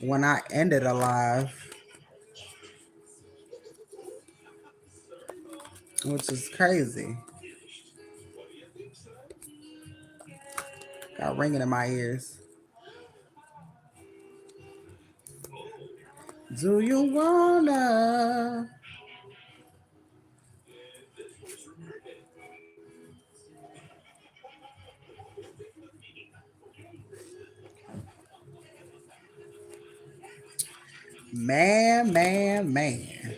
when I ended a live, which is crazy. Got ringing in my ears. Do you wanna? Man, man, man.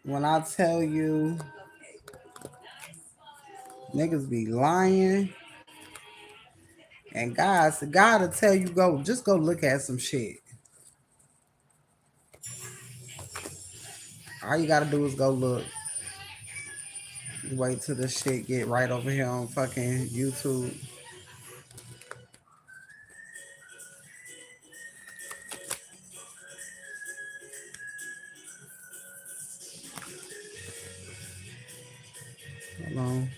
When I tell you niggas be lying, and guys, God will tell you just go look at some shit. All you gotta do is go look. Wait till the shit get right over here on fucking YouTube. Hold on.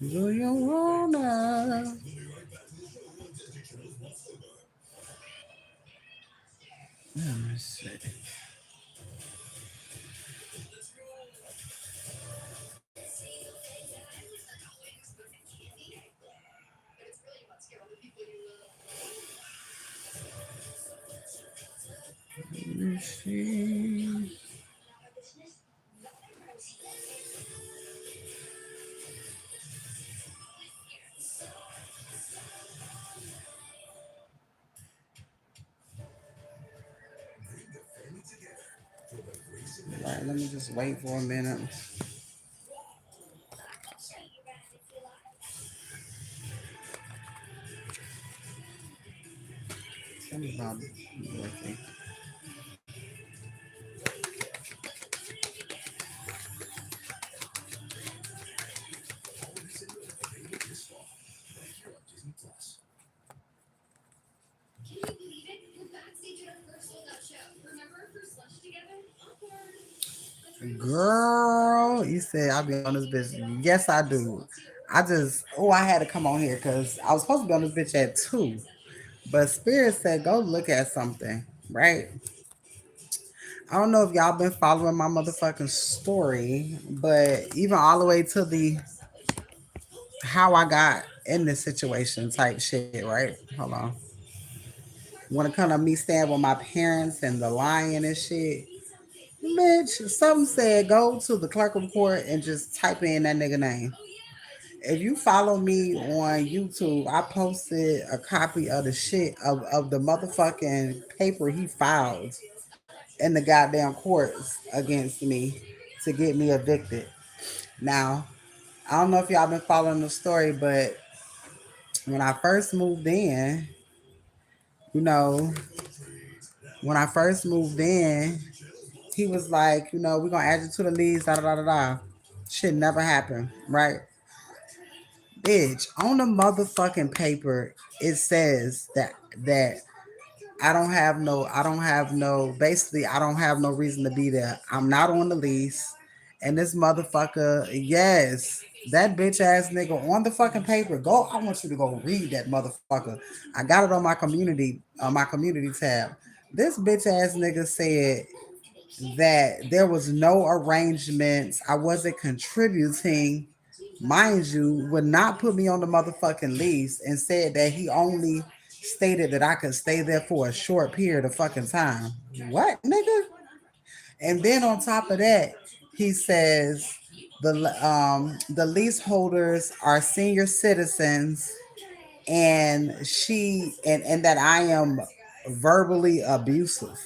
Do you wanna? Let me see. Let me see. Right, let me just wait for a minute. Tell me about birthday. Girl, you said I'll be on this bitch. Yes, I do. I had to come on here because I was supposed to be on this bitch at 2. But Spirit said, go look at something, right? I don't know if y'all been following my motherfucking story, but even all the way to the how I got in this situation type shit, right? Hold on. When it come to me staying with my parents and the lying and shit, bitch, something said go to the clerk of court and just type in that nigga name. If you follow me on YouTube, I posted a copy of the shit of the motherfucking paper he filed in the goddamn courts against me to get me evicted. Now, I don't know if y'all been following the story, but when I first moved in, you know, when I first moved in, he was like, we're gonna add you to the lease, da da da da da. Shit never happened, right? Bitch, on the motherfucking paper, it says that basically I don't have no reason to be there. I'm not on the lease. And this motherfucker, yes, that bitch ass nigga on the fucking paper. Go, I want you to go read that motherfucker. I got it on my community tab. This bitch ass nigga said that there was no arrangements. I wasn't contributing, mind you, would not put me on the motherfucking lease and said that he only stated that I could stay there for a short period of fucking time. What, nigga? And then on top of that, he says the leaseholders are senior citizens and that I am verbally abusive.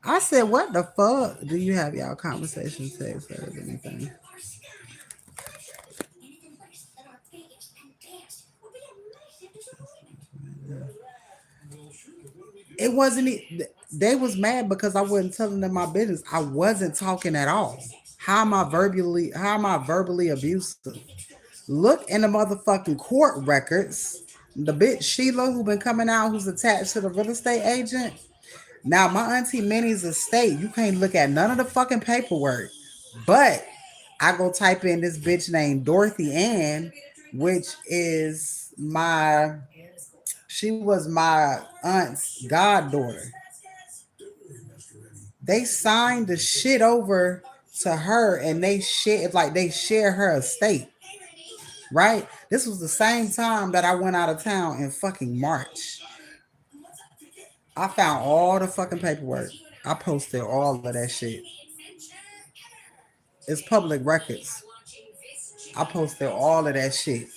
I said, "What the fuck do you have y'all conversation text or anything?" It wasn't. They was mad because I wasn't telling them my business. I wasn't talking at all. How am I verbally abusive? Look in the motherfucking court records. The bitch Sheila who been coming out who's attached to the real estate agent. Now my auntie Minnie's estate, you can't look at none of the fucking paperwork. But I go type in this bitch named Dorothy Ann, which is she was my aunt's goddaughter. They signed the shit over to her and they shit like they share her estate, right? This was the same time that I went out of town in fucking March. I found all the fucking paperwork. I posted all of that shit. It's public records. I posted all of that shit.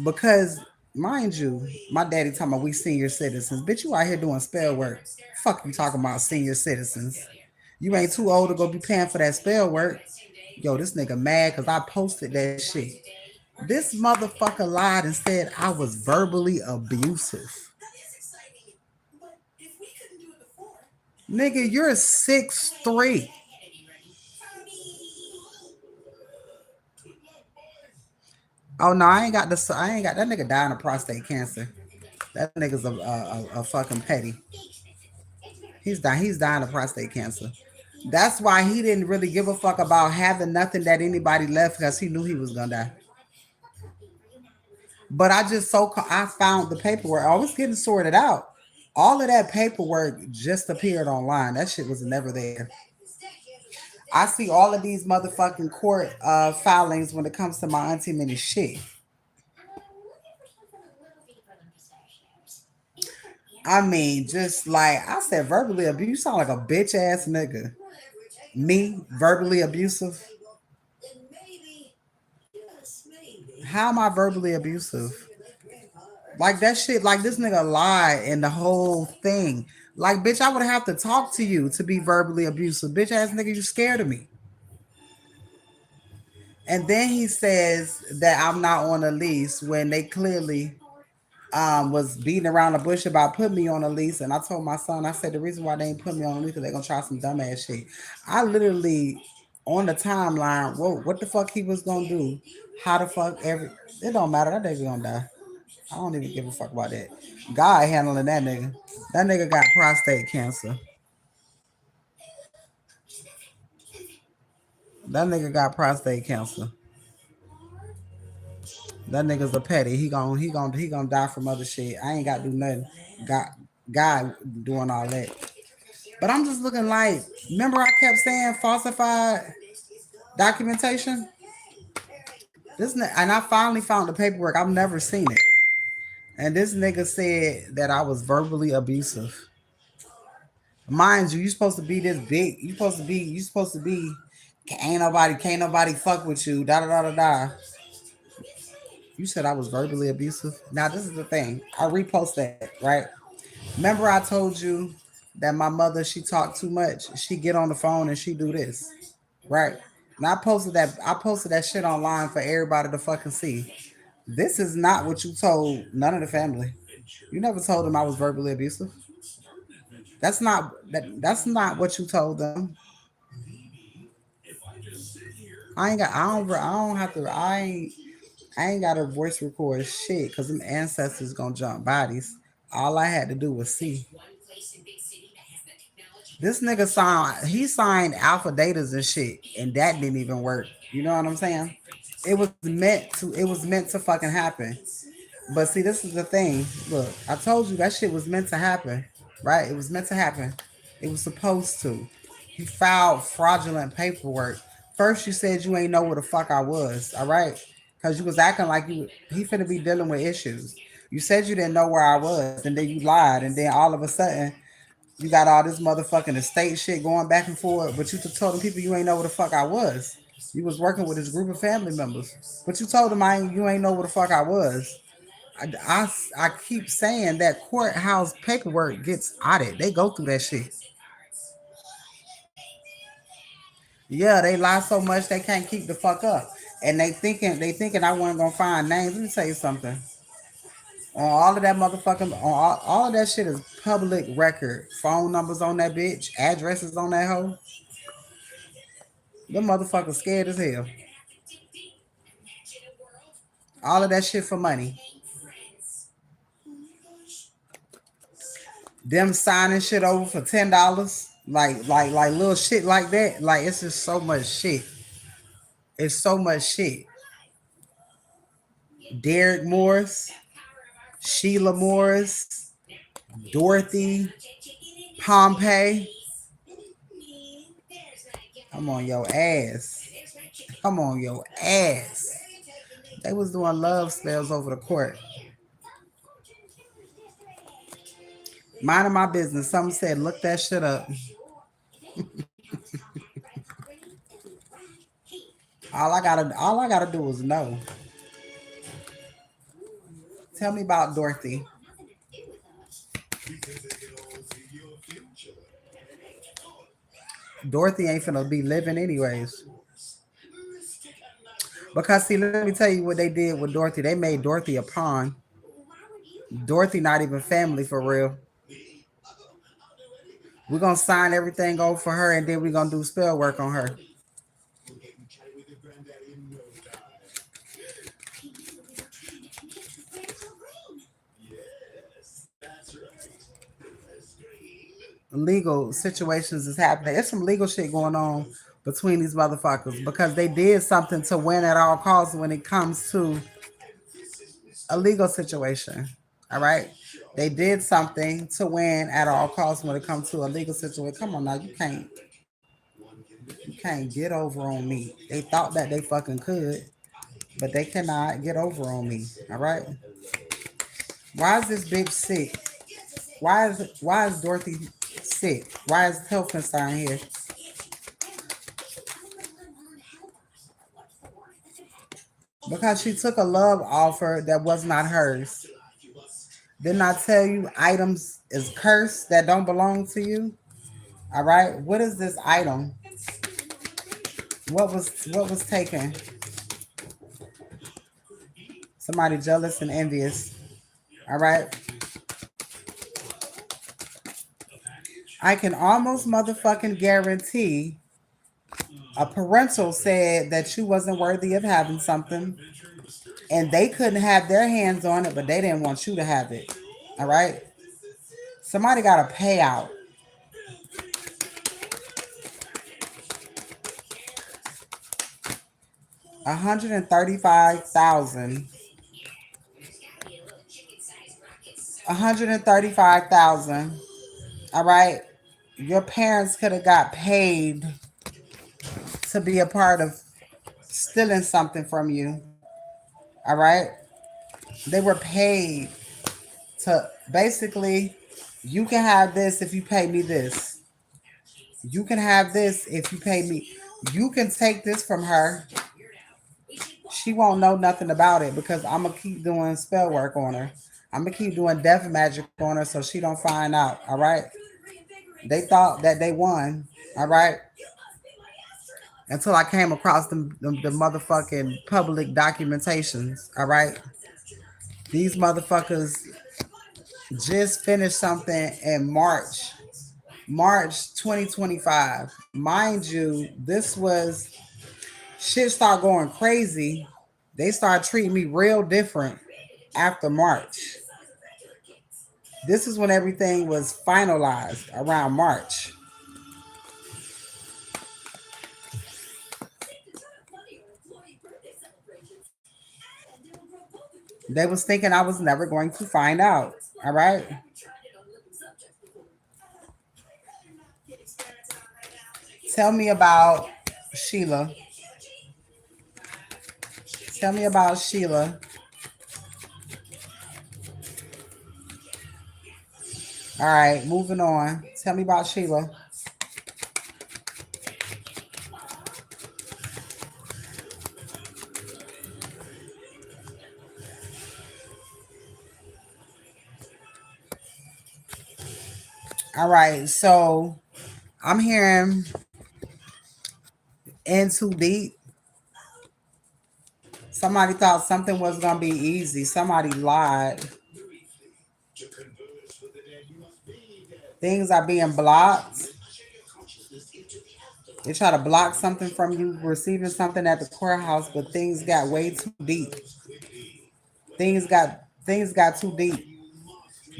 Because, mind you, my daddy talking about we senior citizens. Bitch, you out here doing spell work. Fuck you talking about senior citizens. You ain't too old to go be paying for that spell work. Yo, this nigga mad because I posted that shit. This motherfucker lied and said I was verbally abusive. Nigga, you're 6'3". Oh no, I ain't got this. I ain't got that nigga dying of prostate cancer. That nigga's a fucking petty. He's dying. He's dying of prostate cancer. That's why he didn't really give a fuck about having nothing that anybody left because he knew he was gonna die. But I found the paperwork. I was getting sorted out. All of that paperwork just appeared online. That shit was never there. I see all of these motherfucking court filings when it comes to my auntie Minnie shit. I mean, just like I said, verbally abuse. You sound like a bitch ass nigga. Me, verbally abusive. How am I verbally abusive? Like that shit, like this nigga lied and the whole thing. Like, bitch, I would have to talk to you to be verbally abusive. Bitch ass nigga, you scared of me. And then he says that I'm not on a lease when they clearly was beating around the bush about putting me on a lease. And I told my son, I said, the reason why they ain't put me on a lease because they're going to try some dumbass shit. I literally, on the timeline, wrote what the fuck he was going to do. How the fuck it don't matter. That nigga going to die. I don't even give a fuck about that. God handling that nigga. That nigga got prostate cancer. That nigga got prostate cancer. That nigga's a petty. He gonna die from other shit. I ain't got to do nothing. God, God doing all that. But I'm just looking like. Remember, I kept saying falsified documentation. And I finally found the paperwork. I've never seen it. And this nigga said that I was verbally abusive. Mind you, you supposed to be this big. You supposed to be. Can't nobody fuck with you. Da da da da da. You said I was verbally abusive. Now this is the thing. I repost that, right? Remember I told you that my mother she talked too much. She get on the phone and she do this, right? And I posted that shit online for everybody to fucking see. This is not what you told none of the family. You never told them I was verbally abusive. That's not what you told them. I don't have to I ain't got to voice record shit because them ancestors gonna jump bodies. All I had to do was see. This nigga signed alpha datas and shit, and that didn't even work. You know what I'm saying? It was meant to fucking happen. But see, this is the thing. Look, I told you that shit was meant to happen, right? It was meant to happen. It was supposed to. He filed fraudulent paperwork. First, you said you ain't know where the fuck I was, all right? Because you was acting like he finna be dealing with issues. You said you didn't know where I was, and then you lied, and then all of a sudden you got all this motherfucking estate shit going back and forth, but you told them people you ain't know where the fuck I was. You was working with this group of family members, but you told them you ain't know where the fuck I was. I keep saying that courthouse paperwork gets audited. They go through that shit. Yeah, they lie so much they can't keep the fuck up, and they thinking I wasn't gonna find names. Let me tell you something. On all of that motherfucking, on all of that shit is public record. Phone numbers on that bitch, addresses on that hoe. Them motherfuckers scared as hell. All of that shit for money. Them signing shit over for $10. Like little shit like that. Like it's just so much shit. It's so much shit. Derek Morris, Sheila Morris, Dorothy, Pompey. I'm on your ass. I'm on your ass. They was doing love spells over the court. Minding my business. Something said, look that shit up. All I gotta do is know. Tell me about Dorothy. Dorothy ain't finna be living anyways. Because see, let me tell you what they did with Dorothy. They made Dorothy a pawn. Dorothy not even family for real. We're gonna sign everything over for her and then we're gonna do spell work on her. Legal situations is happening. There's some legal shit going on between these motherfuckers because they did something to win at all costs when it comes to a legal situation. All right. They did something to win at all costs when it comes to a legal situation. Come on now, you can't get over on me. They thought that they fucking could, but they cannot get over on me. All right. Why is this bitch sick? Why is Dorothy sick? Why is health concern here? Because she took a love offer that was not hers. Didn't I tell you items is cursed that don't belong to you? All right. What is this item? What was taken? Somebody jealous and envious. All right. I can almost motherfucking guarantee a parental said that you wasn't worthy of having something and they couldn't have their hands on it, but they didn't want you to have it. All right. Somebody got a payout. 135,000. 135,000. All right. Your parents could have got paid to be a part of stealing something from you. All right. They were paid to basically, you can have this if you pay me this. You can have this if you pay me. You can take this from her. She won't know nothing about it because I'm gonna keep doing spell work on her. I'm gonna keep doing death magic on her so she don't find out. All right. They thought that they won. All right. Until I came across the motherfucking public documentations. All right. These motherfuckers just finished something in March 2025. Mind you, this was shit start going crazy. They start treating me real different after March. This is when everything was finalized around March. They was thinking I was never going to find out. All right. Tell me about Sheila. Tell me about Sheila. All right, moving on. Tell me about Sheila. All right, so I'm hearing in too deep. Somebody thought something was gonna be easy. Somebody lied. Things are being blocked. They try to block something from you receiving something at the courthouse, but things got way too deep. Things got too deep.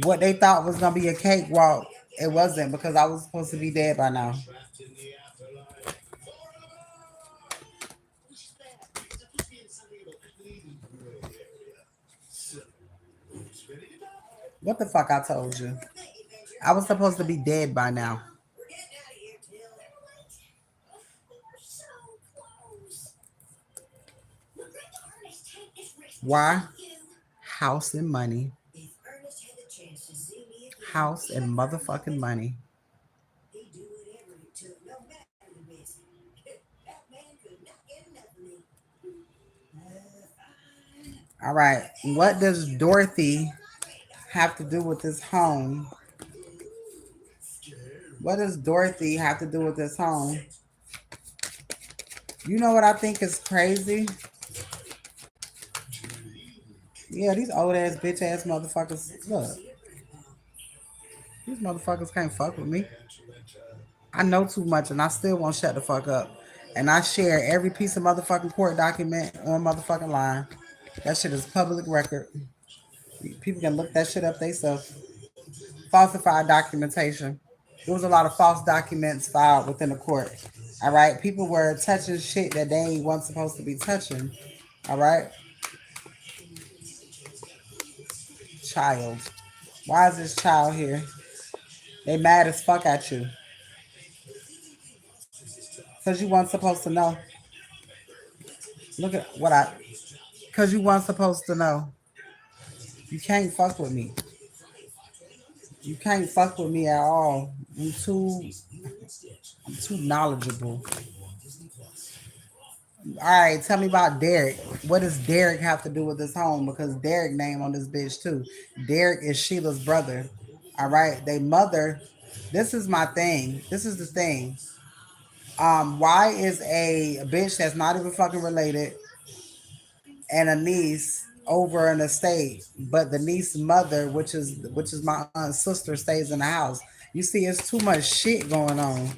What they thought was gonna be a cakewalk, it wasn't because I was supposed to be dead by now. What the fuck I told you? I was supposed to be dead by now. Why? House and money. House and motherfucking money. All right. What does Dorothy have to do with this home? What does Dorothy have to do with this home? You know what I think is crazy? Yeah, these old ass bitch ass motherfuckers. Look, these motherfuckers can't fuck with me. I know too much and I still won't shut the fuck up. And I share every piece of motherfucking court document on motherfucking line. That shit is public record. People can look that shit up themselves. Falsified documentation. There was a lot of false documents filed within the court. All right. People were touching shit that they weren't supposed to be touching. All right. Child. Why is this child here? They mad as fuck at you. Because you weren't supposed to know. Look at what I. Because you weren't supposed to know. You can't fuck with me. You can't fuck with me at all. I'm too knowledgeable. All right, tell me about Derek. What does Derek have to do with this home? Because Derek name on this bitch too. Derek is Sheila's brother. All right, they mother. This is my thing. This is the thing. Why is a bitch that's not even fucking related and a niece over an estate, but the niece's mother, which is my aunt's sister, stays in the house? You see, it's too much shit going on.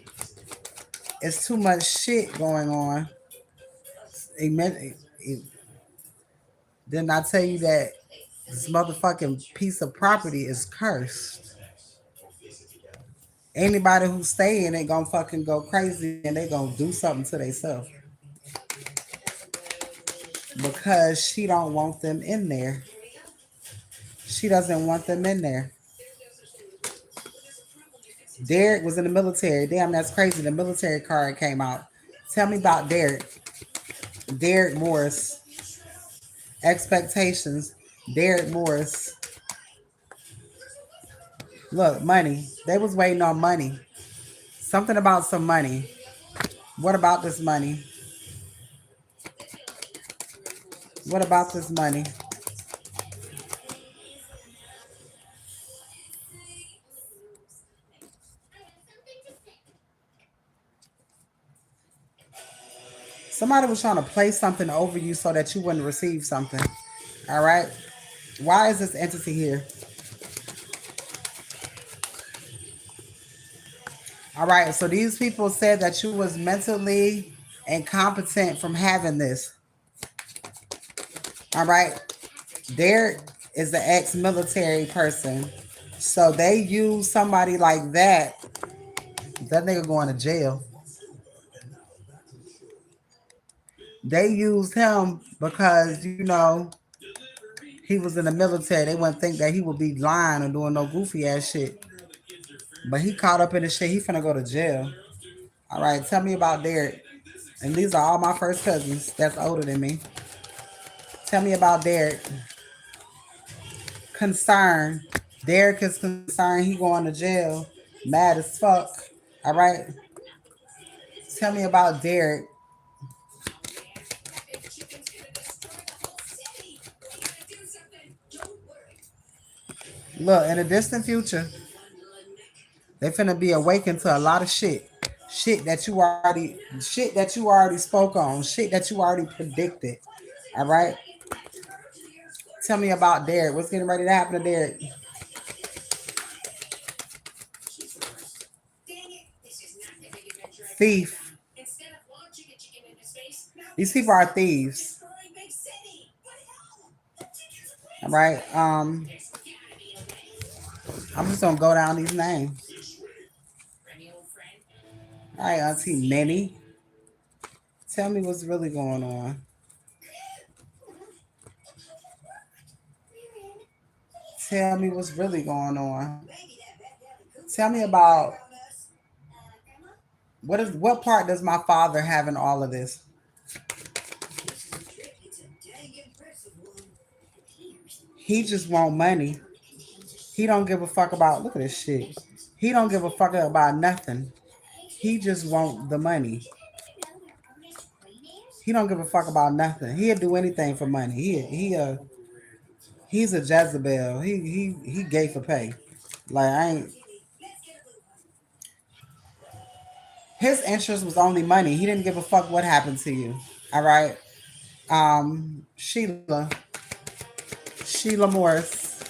It's too much shit going on. Didn't I tell you that this motherfucking piece of property is cursed? Anybody who stay in it gonna fucking go crazy and they gonna do something to themselves because she don't want them in there. She doesn't want them in there. Derek was in the military. Damn, that's crazy. The military card came out. Tell me about Derek. Derek Morris. Expectations. Derek Morris. Look, money. They was waiting on money. Something about some money. What about this money? What about this money? Somebody was trying to play something over you so that you wouldn't receive something. All right. Why is this entity here? All right. So these people said that you was mentally incompetent from having this. All right. Derek is the ex-military person. So they use somebody like that. That nigga going to jail. They used him because, he was in the military. They wouldn't think that he would be lying or doing no goofy ass shit. But he caught up in the shit. He finna go to jail. All right, tell me about Derek. And these are all my first cousins that's older than me. Tell me about Derek. Concern. Derek is concerned. He going to jail. Mad as fuck. All right. Tell me about Derek. Look, in the distant future, they finna be awakened to a lot of shit. Shit that you already spoke on, shit that you already predicted. All right. Tell me about Derek. What's getting ready to happen to Derek? thief. These people are thieves. All right. I'm just gonna go down these names. All right, Auntie Minnie. Tell me what's really going on. Tell me what's really going on. Tell me about what part does my father have in all of this? He just want money. He don't give a fuck about look at this shit. He don't give a fuck about nothing. He just want the money. He don't give a fuck about nothing. He'll do anything for money. He's a Jezebel. He gay for pay. Like I ain't his interest was only money. He didn't give a fuck what happened to you. All right. Sheila. Sheila Morris.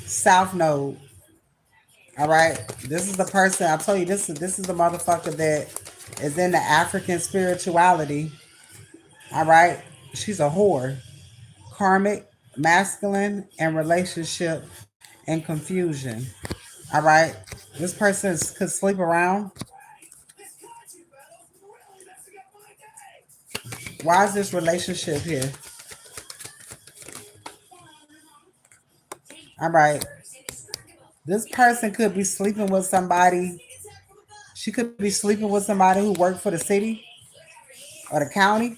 South Node. All right. This is the person I told you this is the motherfucker that is in the African spirituality. All right. She's a whore. Karmic, masculine, and relationship and confusion. All right. This person could sleep around. Why is this relationship here? All right. This person could be sleeping with somebody. She could be sleeping with somebody who worked for the city or the county.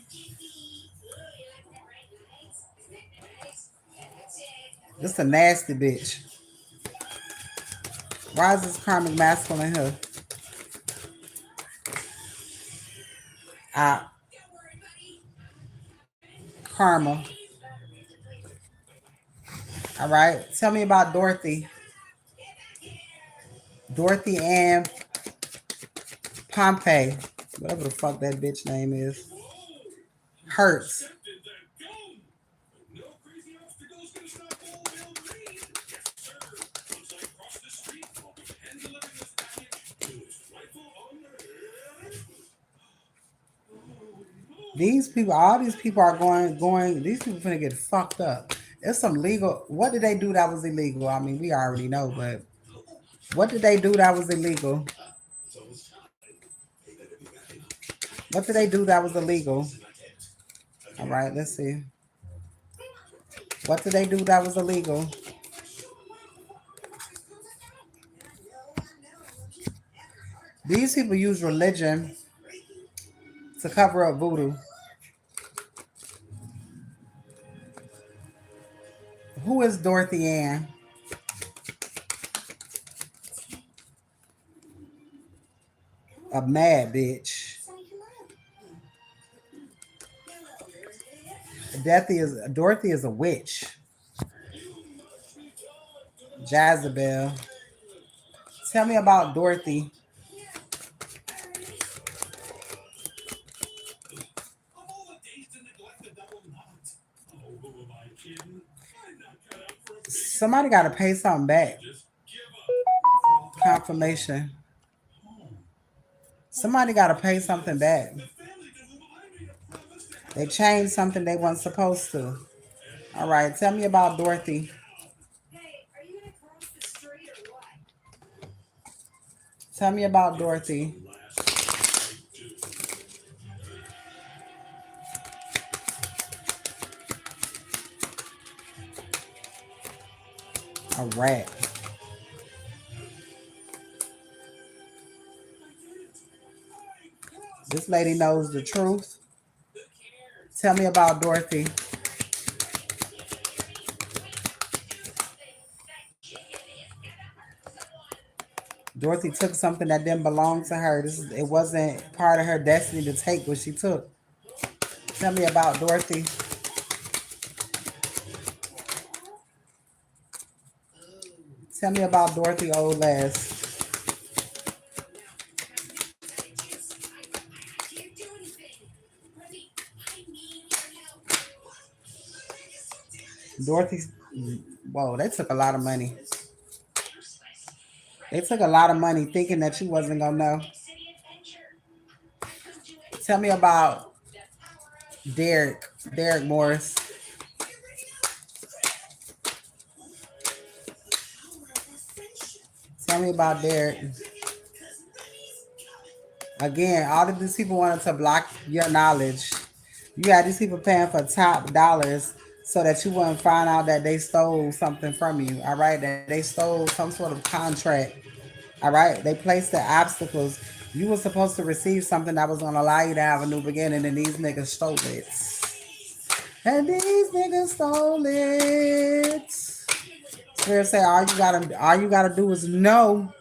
This is a nasty bitch. Why is this karmic masculine here? Ah, karma. All right. Tell me about Dorothy. Dorothy Ann Pompey. Whatever the fuck that bitch name is. Hurts. These people, all these people are going. These people finna get fucked up. It's some legal. What did they do that was illegal? I mean, we already know, but what did they do that was illegal? What did they do that was illegal? All right, let's see. What did they do that was illegal? These people use religion to cover up voodoo. Who is Dorothy Ann? A mad bitch. Dorothy is a witch. Jezebel. Tell me about Dorothy. Somebody got to pay something back. Confirmation. Somebody got to pay something back. They changed something they weren't supposed to. All right, tell me about Dorothy. Tell me about Dorothy. A rat. This lady knows the truth. Tell me about Dorothy. Dorothy took something that didn't belong to her. It wasn't part of her destiny to take what she took. Tell me about Dorothy. Tell me about Dorothy Old Last. Dorothy, whoa, they took a lot of money. They took a lot of money thinking that you wasn't gonna know. Tell me about Derek, Derek Morris. Tell me about Derek. Again, all of these people wanted to block your knowledge. You had these people paying for top dollars so that you wouldn't find out that they stole something from you. All right, that they stole some sort of contract. All right, they placed the obstacles. You were supposed to receive something that was gonna allow you to have a new beginning, and these niggas stole it. And these niggas stole it. Spirit say all you gotta do is know.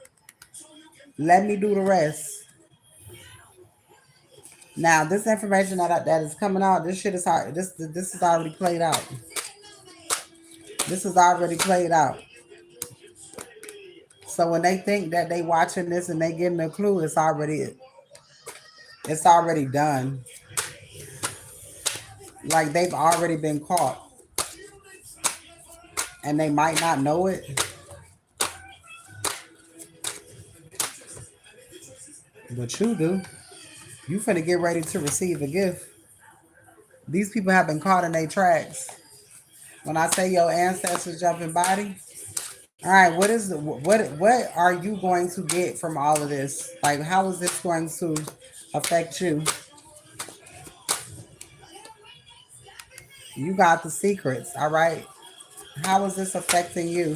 Let me do the rest. Now, this information that is coming out, this shit is hard. This is already played out. This is already played out. So when they think that they watching this and they getting a clue, it's already done. Like they've already been caught, and they might not know it, but you do. You finna get ready to receive a gift. These people have been caught in their tracks. When I say your ancestors jumping body, all right, what are you going to get from all of this? Like, how is this going to affect you? You got the secrets, all right? How is this affecting you?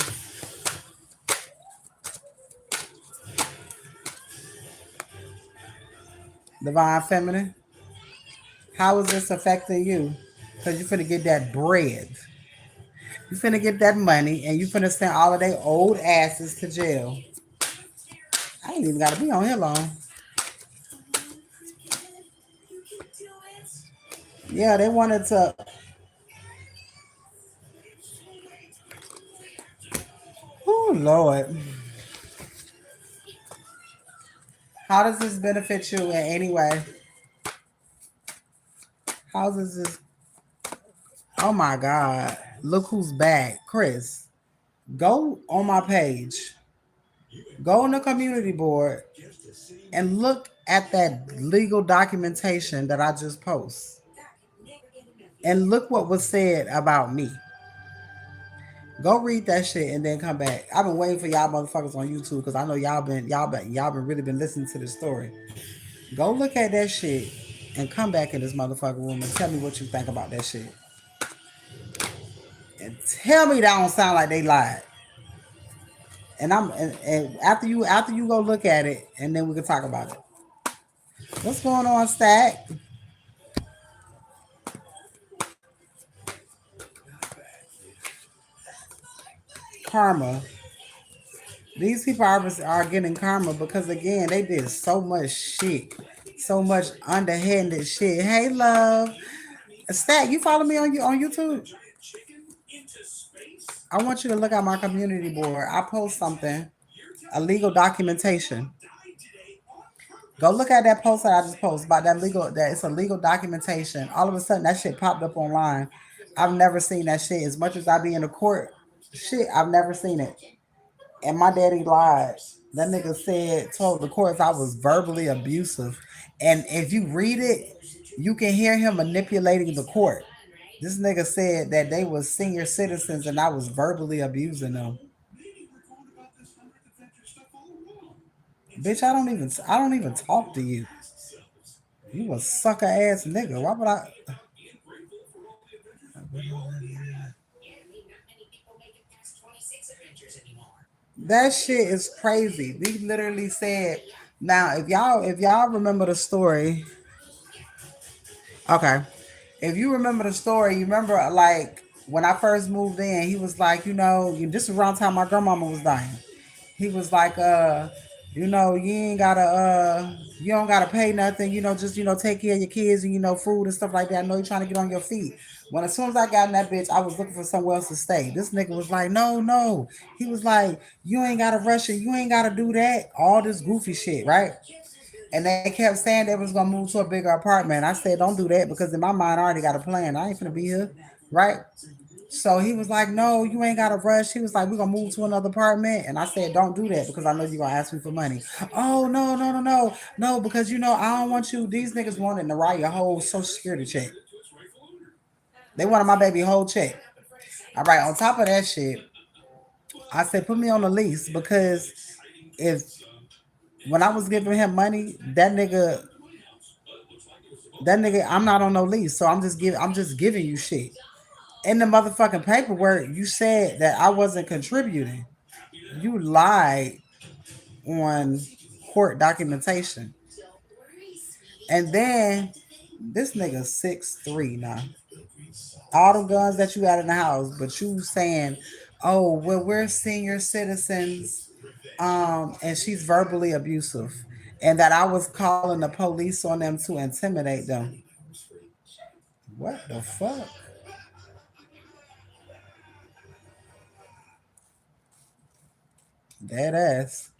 Divine Feminine, how is this affecting you? Because you finna get that bread. You finna get that money and you finna send all of their old asses to jail. I ain't even gotta be on here long. Yeah, they wanted to. Oh, Lord. How does this benefit you in any way? How does this? Oh my God. Look who's back. Chris, go on my page, go on the community board, and look at that legal documentation that I just post. And look what was said about me. Go read that shit and then come back. I've been waiting for y'all motherfuckers on YouTube because I know y'all been really been listening to the story. Go look at that shit and come back in this motherfucking room and tell me what you think about that shit. And tell me that don't sound like they lied. And after you go look at it and then we can talk about it. What's going on, Stack? Karma. These people are getting karma because again they did so much shit, so much underhanded shit. Hey, love, Stat, you follow me on YouTube? I want you to look at my community board. I post something, a legal documentation. Go look at that post that I just posted about that it's a legal documentation. All of a sudden that shit popped up online. I've never seen that shit. As much as I be in the court, shit, I've never seen it. And my daddy lied. That nigga told the courts I was verbally abusive. And if you read it, you can hear him manipulating the court. This nigga said that they was senior citizens and I was verbally abusing them. Bitch, I don't even talk to you. You a sucker ass nigga. Why would I? That shit is crazy. They literally said, now if y'all remember the story, okay. If you remember the story, you remember like when I first moved in, he was like, this was around the time my grandmama was dying. He was like, you ain't gotta you don't gotta pay nothing, just take care of your kids and food and stuff like that. I know you're trying to get on your feet. When as soon as I got in that bitch, I was looking for somewhere else to stay. This nigga was like, no, no. He was like, you ain't gotta rush it, you ain't gotta do that. All this goofy shit, right? And they kept saying they was gonna move to a bigger apartment. I said, don't do that because in my mind I already got a plan. I ain't gonna be here, right? So he was like, "No, you ain't got to rush." He was like, "We're gonna move to another apartment," and I said, "Don't do that because I know you're gonna ask me for money." Oh no, no, no, no, no, because I don't want you. These niggas wanted Naraya whole Social Security check. They wanted my baby whole check. All right. On top of that shit, I said, "Put me on the lease because if when I was giving him money, that nigga, I'm not on no lease, so I'm just giving you shit." In the motherfucking paperwork, you said that I wasn't contributing. You lied on court documentation. And then this nigga 6'3" now. All the guns that you got in the house, but you saying, "Oh, well, we're senior citizens," and she's verbally abusive, and that I was calling the police on them to intimidate them. What the fuck? Dead ass.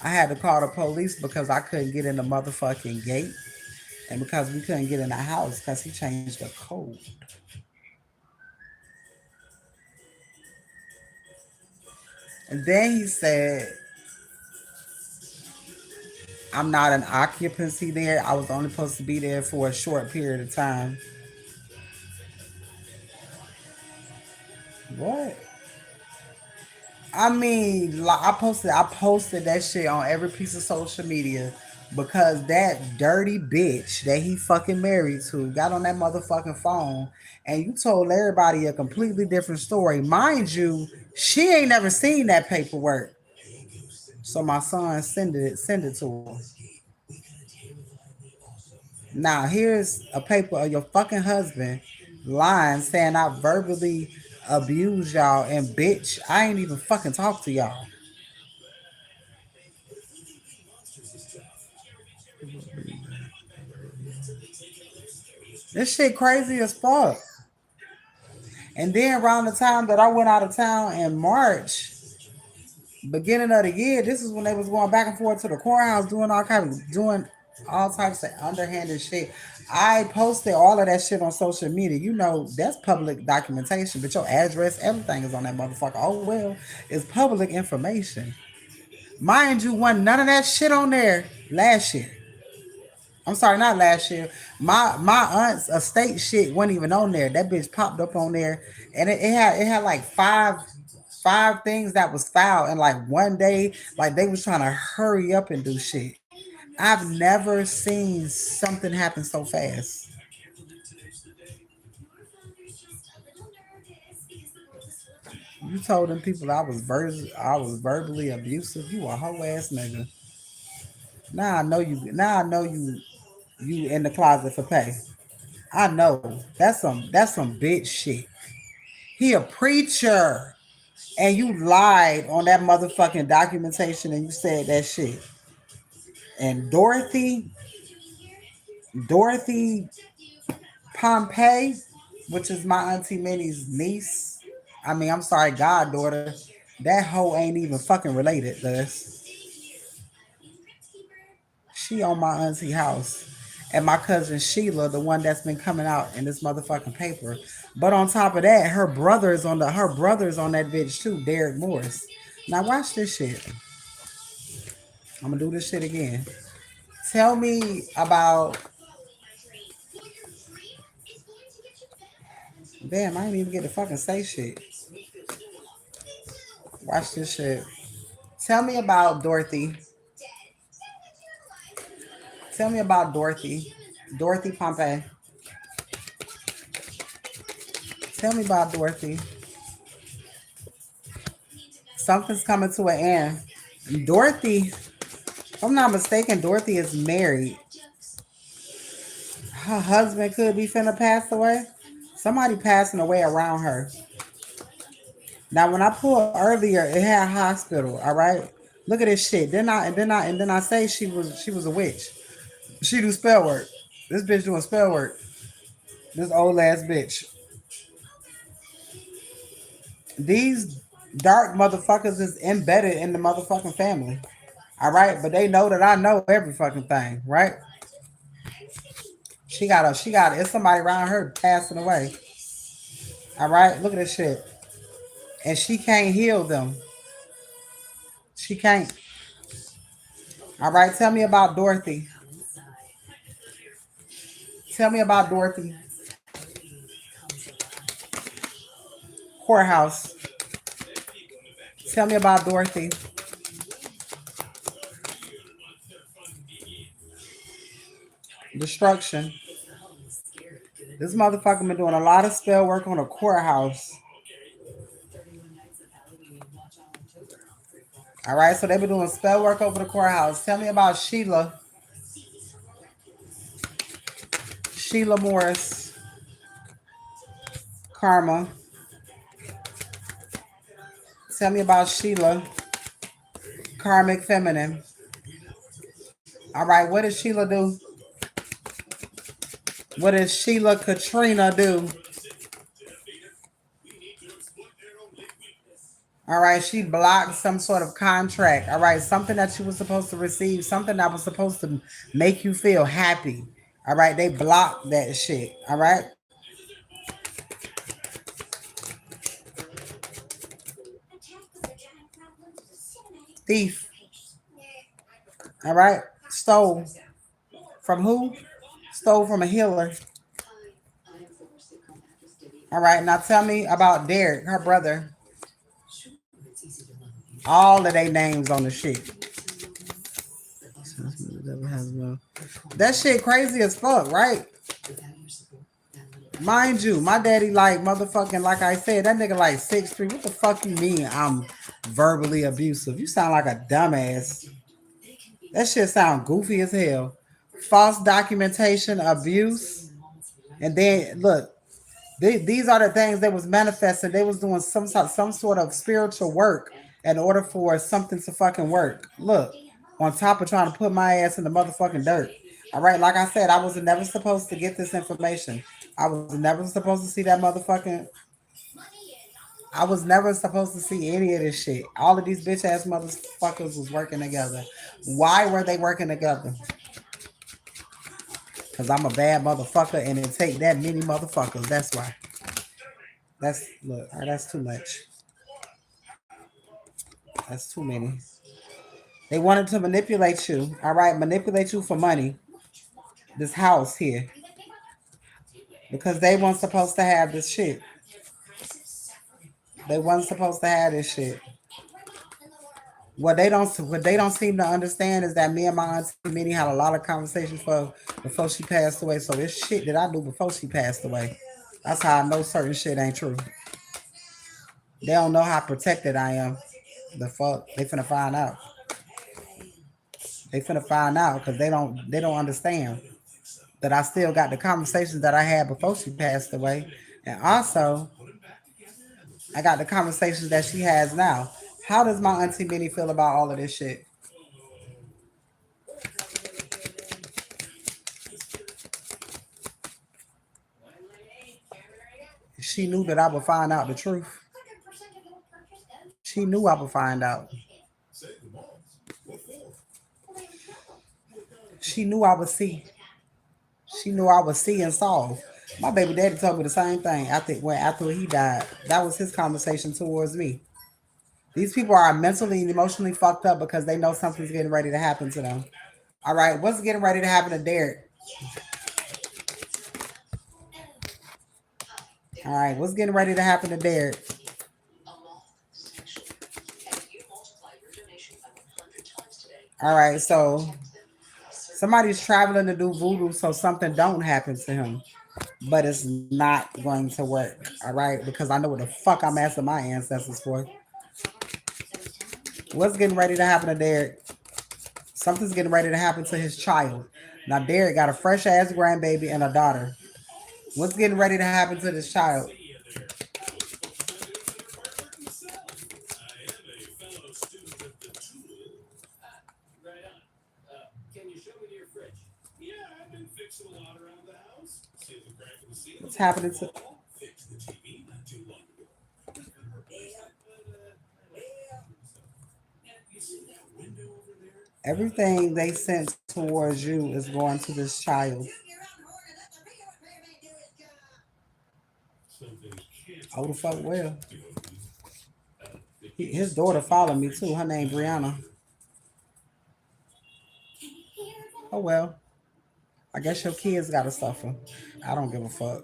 I had to call the police because I couldn't get in the motherfucking gate, and because we couldn't get in the house because he changed the code. And then he said, "I'm not an occupancy there. I was only supposed to be there for a short period of time." What? I mean, like, I posted that shit on every piece of social media because that dirty bitch that he fucking married to got on that motherfucking phone and you told everybody a completely different story. Mind you, she ain't never seen that paperwork. So my son send it to her. Now here's a paper of your fucking husband lying saying I verbally abused y'all and bitch, I ain't even fucking talk to y'all. This shit crazy as fuck. And then around the time that I went out of town in March, beginning of the year, this is when they was going back and forth to the courthouse doing all types of underhanded shit. I posted all of that shit on social media. That's public documentation, but your address, everything is on that motherfucker. Oh well, it's public information. Mind you, wasn't none of that shit on there last year. I'm sorry, not last year. My aunt's estate shit wasn't even on there. That bitch popped up on there, and it had like five things that was filed in like one day. Like they was trying to hurry up and do shit. I've never seen something happen so fast. You told them people I was verbally abusive. You a hoe ass nigga. Now I know you. Now I know you in the closet for pay. I know that's some bitch shit. He a preacher. And you lied on that motherfucking documentation and you said that shit. And Dorothy Pompey, which is my auntie Minnie's niece. I mean, I'm sorry, goddaughter. That hoe ain't even fucking related to us. She on my auntie house. And my cousin Sheila, the one that's been coming out in this motherfucking paper. But on top of that, her brother's on that bitch too, Derek Morris. Now watch this shit. I'm gonna do this shit again. Tell me about. Damn, I didn't even get to fucking say shit. Watch this shit. Tell me about Dorothy. Tell me about Dorothy. Dorothy Pompey. Tell me about Dorothy. Something's coming to an end. Dorothy, if I'm not mistaken, Dorothy is married. Her husband could be finna pass away. Somebody passing away around her. Now, when I pulled earlier, it had hospital. All right, look at this shit. Then I say she was a witch. She do spell work. This bitch doing spell work. This old ass bitch. These dark motherfuckers is embedded in the motherfucking family. All right, but they know that I know every fucking thing, right? It's somebody around her passing away. All right, look at this shit. And she can't heal them. She can't. All right, tell me about Dorothy. Tell me about Dorothy. Courthouse. Tell me about Dorothy. Destruction. This motherfucker been doing a lot of spell work on a courthouse. All right, so they've been doing spell work over the courthouse. Tell me about Sheila. Sheila Morris. Karma. Tell me about Sheila. Karmic Feminine. All right, what does Sheila do? What does Sheila Katrina do? All right, she blocked some sort of contract. All right, something that you were supposed to receive, something that was supposed to make you feel happy. All right, they blocked that shit. All right, thief. All right, stole from who? Stole from a healer. All right, now tell me about Derek, her brother. All of their names on the shit. That shit crazy as fuck, right? Mind you, my daddy like motherfucking like I said, that nigga like 6'3". What the fuck you mean I'm verbally abusive? You sound like a dumbass. That shit sound goofy as hell. False documentation, abuse, and then look, these are the things that was manifesting. They was doing some sort of spiritual work in order for something to fucking work. Look, on top of trying to put my ass in the motherfucking dirt. All right, like I said, I was never supposed to get this information. I was never supposed to see that motherfucking. I was never supposed to see any of this shit. All of these bitch ass motherfuckers was working together. Why were they working together? Cause I'm a bad motherfucker and it take that many motherfuckers. That's why. That's look, all right, that's too much. That's too many. They wanted to manipulate you. All right, manipulate you for money. This house here. Because they weren't supposed to have this shit. They weren't supposed to have this shit. What they don't seem to understand is that me and my auntie Minnie had a lot of conversations before she passed away. So this shit that I knew before she passed away. That's how I know certain shit ain't true. They don't know how protected I am. The fuck? They finna find out. They finna find out because they don't understand that I still got the conversations that I had before she passed away. And also I got the conversations that she has now. How does my auntie Minnie feel about all of this shit? She knew that I would find out the truth. She knew I would find out. She knew I would see. She knew I would see and solve. My baby daddy told me the same thing after he died. That was his conversation towards me. These people are mentally and emotionally fucked up because they know something's getting ready to happen to them. All right, what's getting ready to happen to Derek? All right, what's getting ready to happen to Derek? All right, so somebody's traveling to do voodoo so something don't happen to him, but it's not going to work. All right, because I know what the fuck I'm asking my ancestors for. What's getting ready to happen to Derek? Something's getting ready to happen to his child. Now Derek got a fresh ass grandbaby and a daughter. What's getting ready to happen to this child? What's happening to everything they sent towards you is going to this child. Oh the fuck well. His daughter followed me too. Her name Brianna. Oh well. I guess your kids gotta suffer. I don't give a fuck.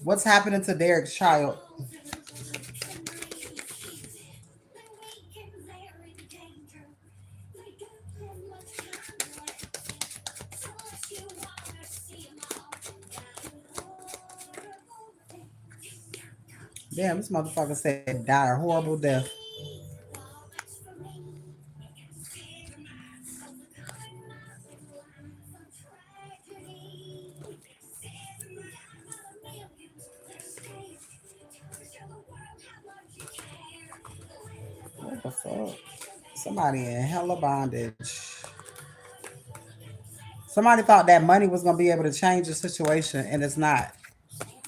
What's happening to Derek's child? Damn, this motherfucker said die a horrible death. What the fuck? Somebody in hella bondage. Somebody thought that money was gonna be able to change the situation, and it's not.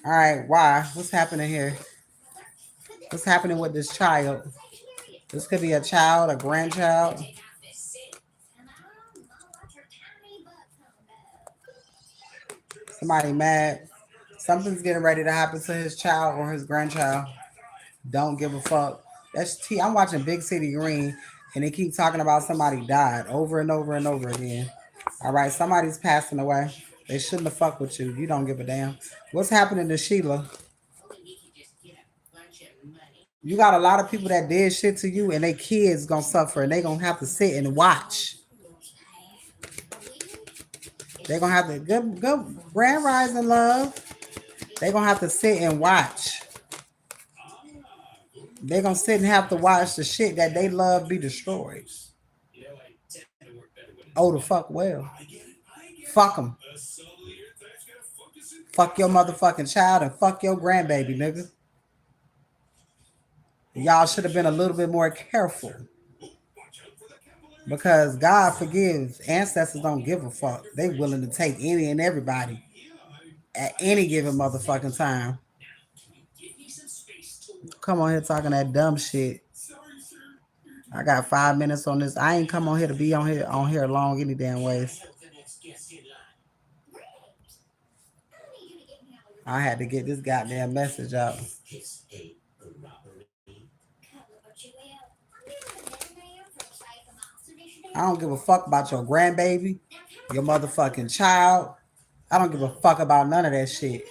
All right, why? What's happening here? What's happening with this child? This could be a child, a grandchild. Somebody mad. Something's getting ready to happen to his child or his grandchild. Don't give a fuck. That's T. I'm watching Big City Green, and they keep talking about somebody died over and over and over again. All right, somebody's passing away. They shouldn't have fucked with you. You don't give a damn. What's happening to Sheila? You got a lot of people that did shit to you, and their kids gonna suffer, and they gonna have to sit and watch. They gonna have to good grand rising love. They gonna have to sit and watch. They gonna sit and have to watch the shit that they love be destroyed. Oh the fuck well. Fuck them. Fuck your motherfucking child and fuck your grandbaby, nigga. Y'all should have been a little bit more careful. Because God forgives. Ancestors don't give a fuck. They willing to take any and everybody at any given motherfucking time. Come on here talking that dumb shit. I got 5 minutes on this. I ain't come on here to be on here long any damn ways. I had to get this goddamn message out. I don't give a fuck about your grandbaby, your motherfucking child. I don't give a fuck about none of that shit.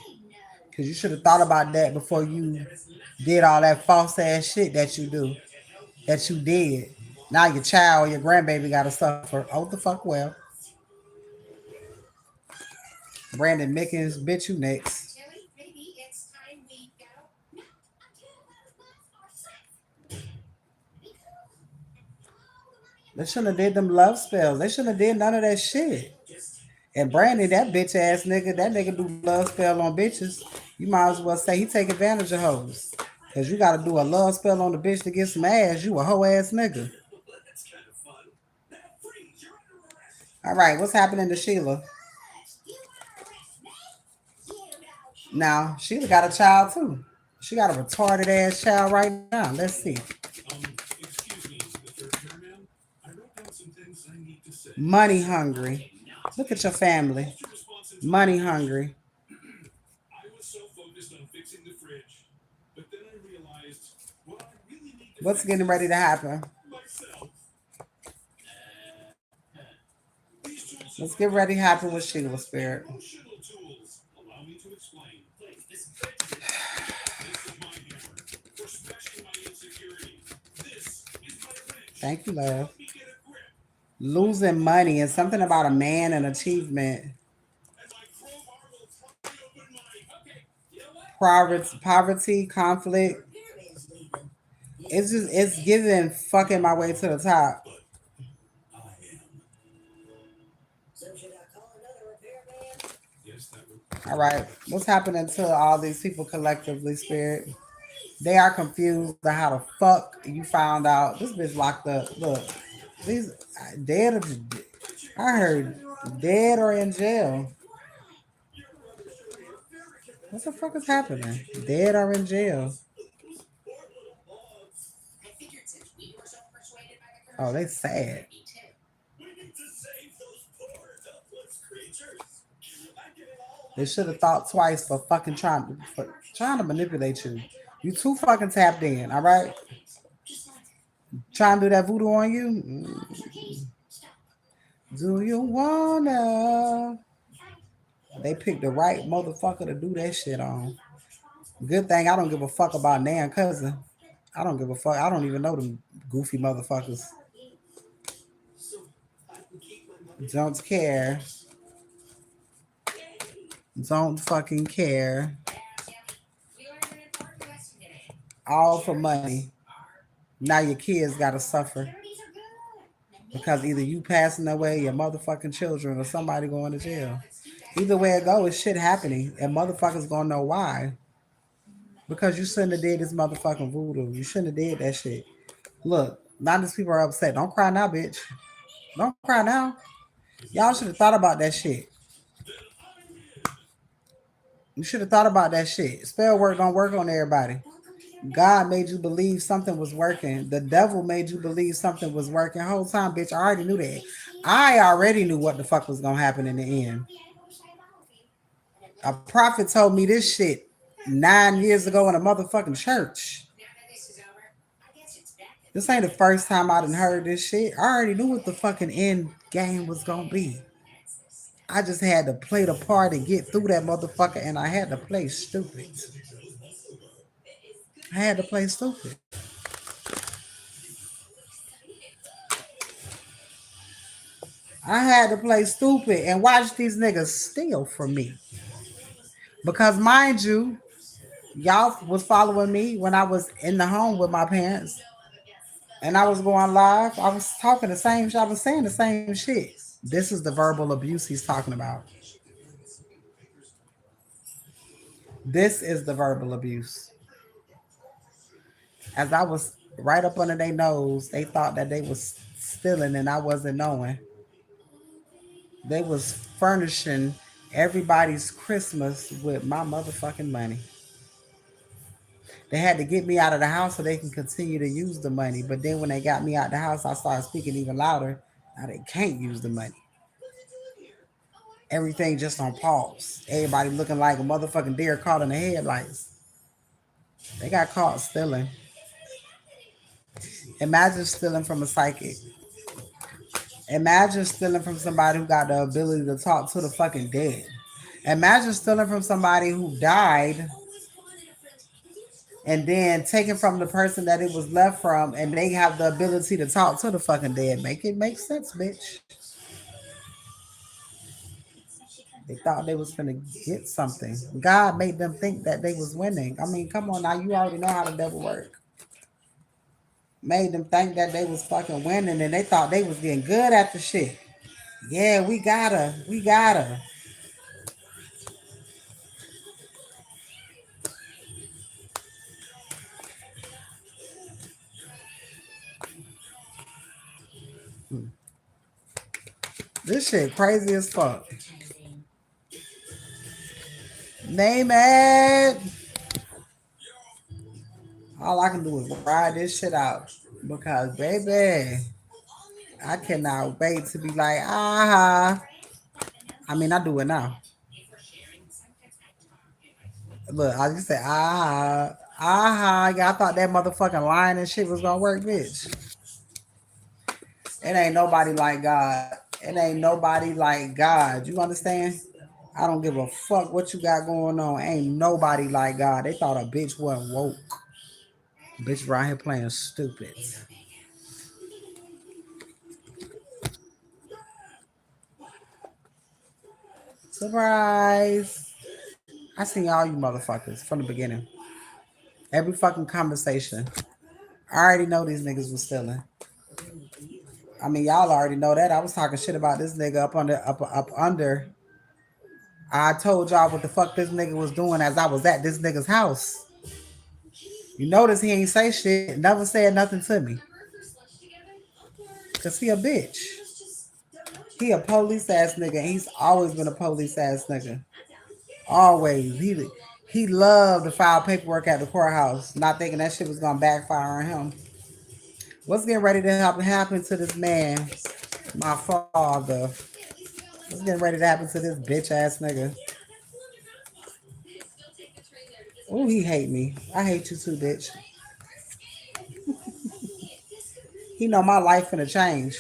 Cause you should have thought about that before you did all that false ass shit that you do. That you did. Now your child or your grandbaby gotta suffer. Oh the fuck well. Brandon Mickens, bitch, you next. They shouldn't have did them love spells. They shouldn't have did none of that shit. And Brandon, that bitch ass nigga, that nigga do love spell on bitches. You might as well say he take advantage of hoes. Cause you gotta do a love spell on the bitch to get some ass. You a hoe ass nigga. All right, what's happening to Sheila? Now, Sheila got a child too. She got a retarded ass child right now. Let's see. Money hungry. Look at your family. Money hungry. What's getting ready to happen? Let's get ready to happen with Sheila Spirit. Thank you, love. Losing money and something about a man and achievement. Poverty, conflict. It's giving fucking my way to the top. All right, what's happening to all these people collectively, Spirit? They are confused on how the fuck you found out this bitch locked up. Look, these dead. I heard dead or in jail. What the fuck is happening? Dead or in jail? Oh, they sad. They should have thought twice for fucking trying. Trying to manipulate you. You too fucking tapped in, all right? Trying to do that voodoo on you? Do you wanna? They picked the right motherfucker to do that shit on. Good thing I don't give a fuck about Nan cousin. I don't give a fuck. I don't even know them goofy motherfuckers. Don't care. Don't fucking care. All for money. Now your kids gotta suffer because either you passing away, your motherfucking children, or somebody going to jail. Either way it go, it's shit happening, and motherfuckers gonna know why. Because you shouldn't have did this motherfucking voodoo. You shouldn't have did that shit. Look, now these people are upset. Don't cry now, bitch. Don't cry now. Y'all should have thought about that shit. You should have thought about that shit. Spell work don't work on everybody. God made you believe something was working. The devil made you believe something was working. Whole time, bitch, I already knew that. I already knew what the fuck was gonna happen in the end. A prophet told me this shit 9 years ago in a motherfucking church. This ain't the first time I done heard this shit. I already knew what the fucking end game was gonna be. I just had to play the part and get through that motherfucker, and I had to play stupid. I had to play stupid. I had to play stupid and watch these niggas steal from me. Because mind you, y'all was following me when I was in the home with my parents and I was going live. I was talking the same shit. I was saying the same shit. This is the verbal abuse he's talking about. This is the verbal abuse. As I was right up under their nose, they thought that they was stealing and I wasn't knowing. They was furnishing everybody's Christmas with my motherfucking money. They had to get me out of the house so they can continue to use the money. But then when they got me out the house, I started speaking even louder. Now they can't use the money. Everything just on pause. Everybody looking like a motherfucking deer caught in the headlights. They got caught stealing. Imagine stealing from a psychic. Imagine stealing from somebody who got the ability to talk to the fucking dead. Imagine stealing from somebody who died and then taking from the person that it was left from, and they have the ability to talk to the fucking dead. Make it make sense, bitch. They thought they was gonna get something. God made them think that they was winning. I mean, come on now, you already know how the devil work. Made them think that they was fucking winning, and they thought they was getting good at the shit. Yeah, we gotta, we gotta. This shit crazy as fuck. Name it. All I can do is ride this shit out because, baby, I cannot wait to be like, ah. I mean, I do it now. Look, I just say, ah, ah. Y'all thought that motherfucking line and shit was gonna work, bitch. It ain't nobody like God. It ain't nobody like God. You understand? I don't give a fuck what you got going on. Ain't nobody like God. They thought a bitch wasn't woke. Bitch right here playing stupid. Surprise. I seen all you motherfuckers from the beginning. Every fucking conversation. I already know these niggas was stealing. I mean, y'all already know that. I was talking shit about this nigga up under. I told y'all what the fuck this nigga was doing as I was at this nigga's house. You notice he ain't say shit, never said nothing to me. Cause he a bitch. He a police ass nigga. He's always been a police ass nigga. Always. He loved to file paperwork at the courthouse, not thinking that shit was gonna backfire on him. What's getting ready to happen to this man, my father? What's getting ready to happen to this bitch ass nigga? Oh, he hate me. I hate you too, bitch. He know my life finna change.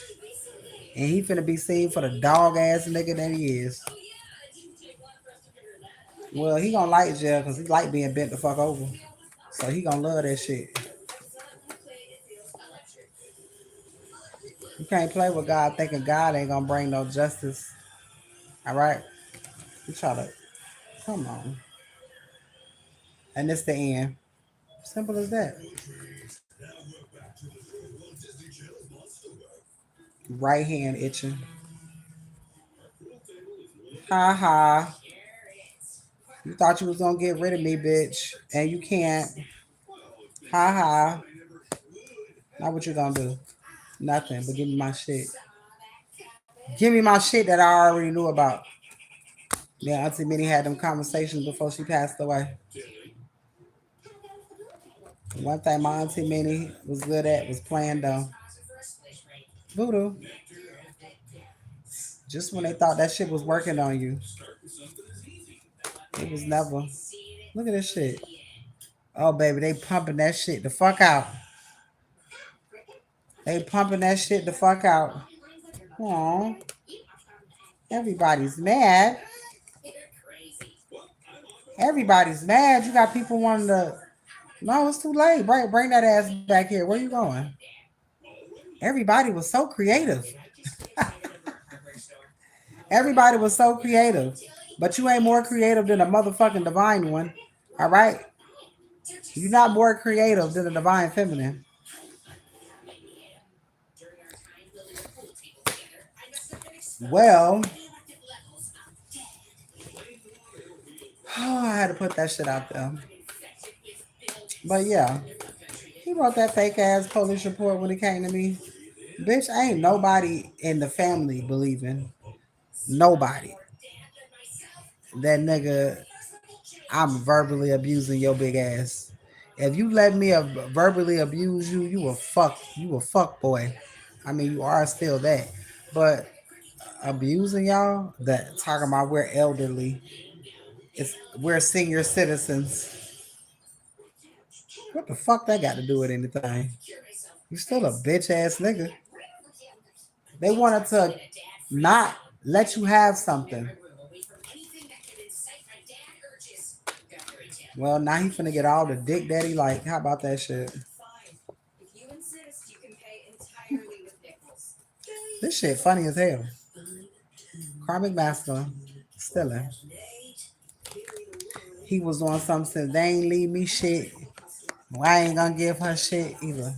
And he finna be seen for the dog ass nigga that he is. Well, he gonna like jail because he like being bent the fuck over. So he gonna love that shit. You can't play with God thinking God ain't gonna bring no justice. All right? You try to, come on. And it's the end. Simple as that. Right hand itching. Ha ha. You thought you was gonna get rid of me, bitch. And you can't. Ha ha. Now what you gonna do? Nothing, but give me my shit. Give me my shit that I already knew about. Yeah, Auntie Minnie had them conversations before she passed away. One thing my Auntie Minnie was good at was playing dumb. Voodoo. Just when they thought that shit was working on you, it was never. Look at this shit. Oh, baby, they pumping that shit the fuck out. They pumping that shit the fuck out. Aw, everybody's mad. Everybody's mad. You got people wanting to. No, it's too late. Bring that ass back here. Where you going? Everybody was so creative. Everybody was so creative. But you ain't more creative than a motherfucking divine one. All right? You're not more creative than a divine feminine. Well, I had to put that shit out there. But yeah, he wrote that fake ass police report when it came to me. Bitch, ain't nobody in the family believing. Nobody. That nigga, I'm verbally abusing your big ass. If you let me verbally abuse you, you a fuck boy. I mean, you are still that. But abusing y'all, that talking about we're elderly, it's we're senior citizens. What the fuck that got to do with anything? You still a bitch ass nigga. They wanted to not let you have something. Well, now he finna get all the dick daddy like. How about that shit? This shit funny as hell. Karmic Master, stealing. He was on something since they ain't leave me shit. Well, I ain't gonna give her shit either.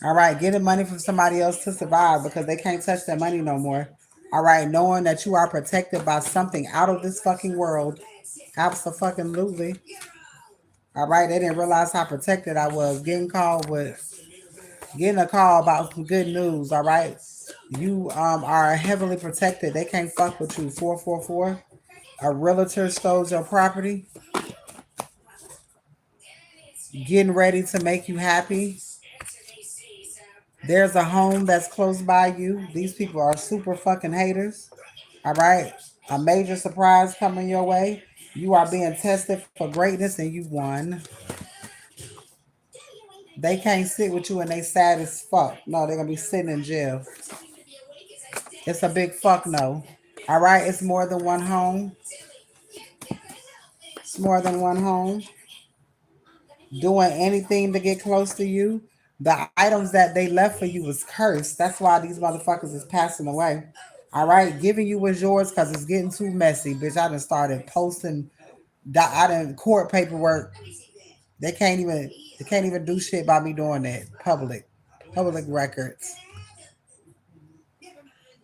All right, getting money from somebody else to survive because they can't touch that money no more. All right, knowing that you are protected by something out of this fucking world. Absolutely. All right, they didn't realize how protected I was. Getting a call about some good news. All right, you are heavily protected. They can't fuck with you. 444. A realtor stole your property. Getting ready to make you happy. There's a home that's close by you. These people are super fucking haters. All right. A major surprise coming your way. You are being tested for greatness and you won. They can't sit with you and they sad as fuck. No, they're gonna be sitting in jail. It's a big fuck no. All right, it's more than one home. It's more than one home. Doing anything to get close to you. The items that they left for you was cursed. That's why these motherfuckers is passing away. All right, giving you was yours because it's getting too messy, bitch. I done started posting. I done court paperwork. They can't even. They can't even do shit by me doing that. Public records.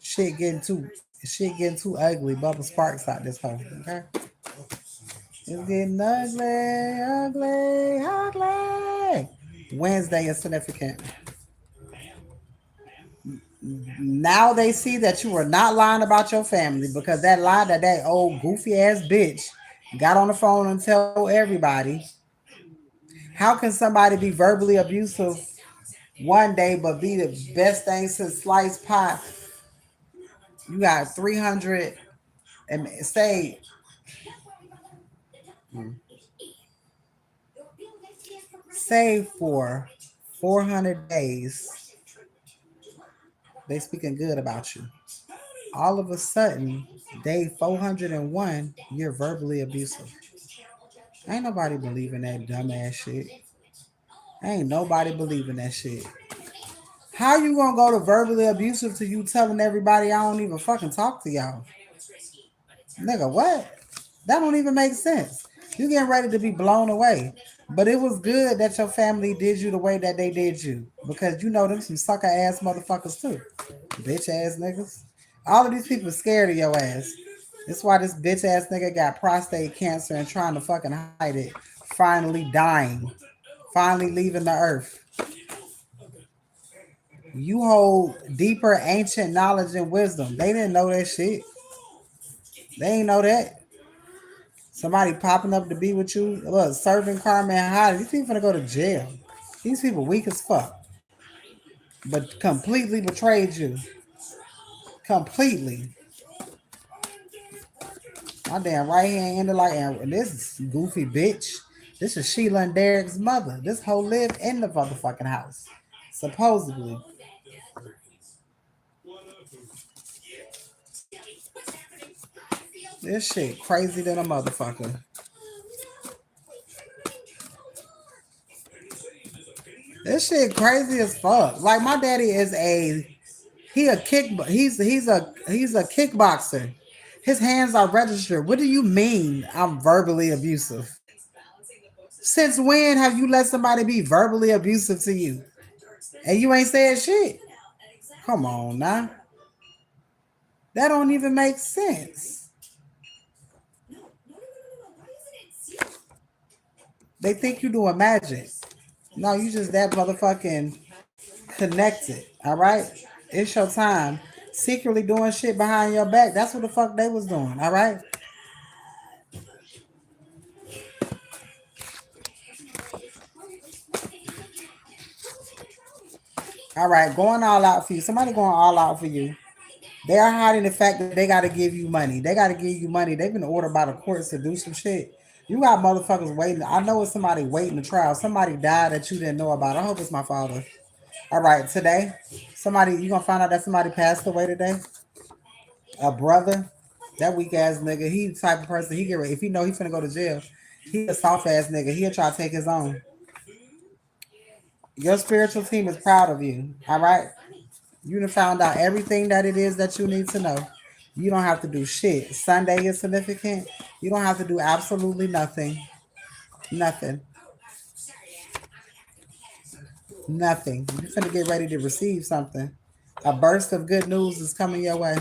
Shit getting too. Shit getting too ugly. Bubble sparks out this hole. Okay, it's getting ugly. Wednesday is significant. Now they see that you were not lying about your family because that lie that old goofy ass bitch got on the phone and tell everybody. How can somebody be verbally abusive one day, but be the best thing since sliced pie. You got 300 and say save for 400 days. They speaking good about you. All of a sudden, day 401, you're verbally abusive. Ain't nobody believing that dumbass shit. Ain't nobody believing that shit. How you gonna go to verbally abusive to you telling everybody I don't even fucking talk to y'all? Nigga, what? That don't even make sense. You getting ready to be blown away. But it was good that your family did you the way that they did you. Because you know them some sucker ass motherfuckers too. Bitch ass niggas. All of these people scared of your ass. That's why this bitch ass nigga got prostate cancer and trying to fucking hide it. Finally dying. Finally leaving the earth. You hold deeper ancient knowledge and wisdom. They didn't know that shit. They ain't know that. Somebody popping up to be with you. Look, serving Carmen Hottie. These people finna go to jail. These people weak as fuck. But completely betrayed you. Completely. My damn right hand ended like, and this is goofy bitch. This is Sheila and Derek's mother. This hoe lived in the motherfucking house. Supposedly. This shit crazy than a motherfucker. This shit crazy as fuck. Like my daddy is he's a kickboxer. His hands are registered. What do you mean I'm verbally abusive? Since when have you let somebody be verbally abusive to you? And you ain't said shit. Come on now. That don't even make sense. They think you doing magic. No, you just that motherfucking connected. All right? It's your time. Secretly doing shit behind your back. That's what the fuck they was doing. All right? All right, going all out for you. Somebody going all out for you. They are hiding the fact that they got to give you money. They got to give you money. They've been ordered by the courts to do some shit. You got motherfuckers waiting. I know it's somebody waiting to trial. Somebody died that you didn't know about. I hope it's my father. All right, today, somebody you gonna find out that somebody passed away today. A brother, that weak ass nigga. He the type of person he get ready. If he know he finna go to jail, he a soft ass nigga. He'll try to take his own. Your spiritual team is proud of you. All right. You done found out everything that it is that you need to know. You don't have to do shit. Sunday is significant. You don't have to do absolutely nothing. Nothing. Nothing. You're finna get ready to receive something. A burst of good news is coming your way.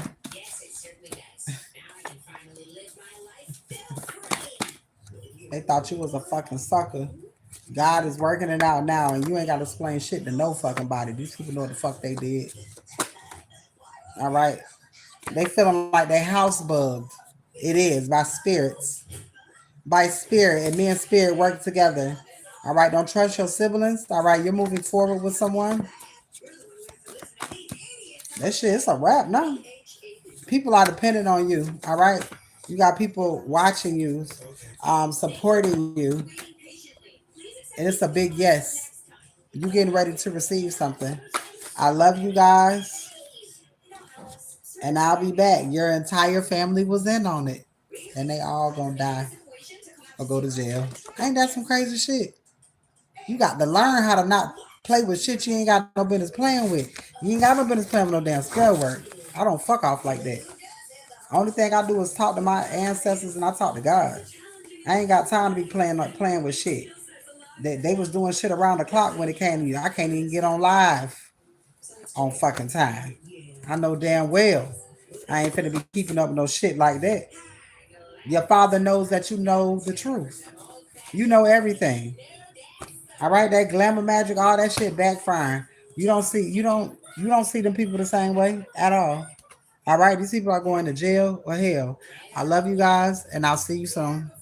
They thought you was a fucking sucker. God is working it out now, and you ain't got to explain shit to no fucking body. These people know what the fuck they did. All right. They feeling like they house bugged. It is by spirits. By spirit, and me and spirit work together. All right, don't trust your siblings. All right, you're moving forward with someone. That shit, it's a wrap now. People are dependent on you. All right, you got people watching you, supporting you, and it's a big yes. You getting ready to receive something. I love you guys, and I'll be back. Your entire family was in on it, and they all gonna die or go to jail. Ain't that some crazy shit? You got to learn how to not play with shit you ain't got no business playing with. You ain't got no business playing with no damn spell work. I don't fuck off like that. Only thing I do is talk to my ancestors and I talk to God. I ain't got time to be playing with shit. They was doing shit around the clock when it came to you. I can't even get on live on fucking time. I know damn well I ain't finna be keeping up with no shit like that. Your father knows that you know the truth. You know everything. All right, that glamour magic, all that shit backfiring. You don't see them people the same way at all. All right, these people are going to jail or hell. I love you guys, and I'll see you soon.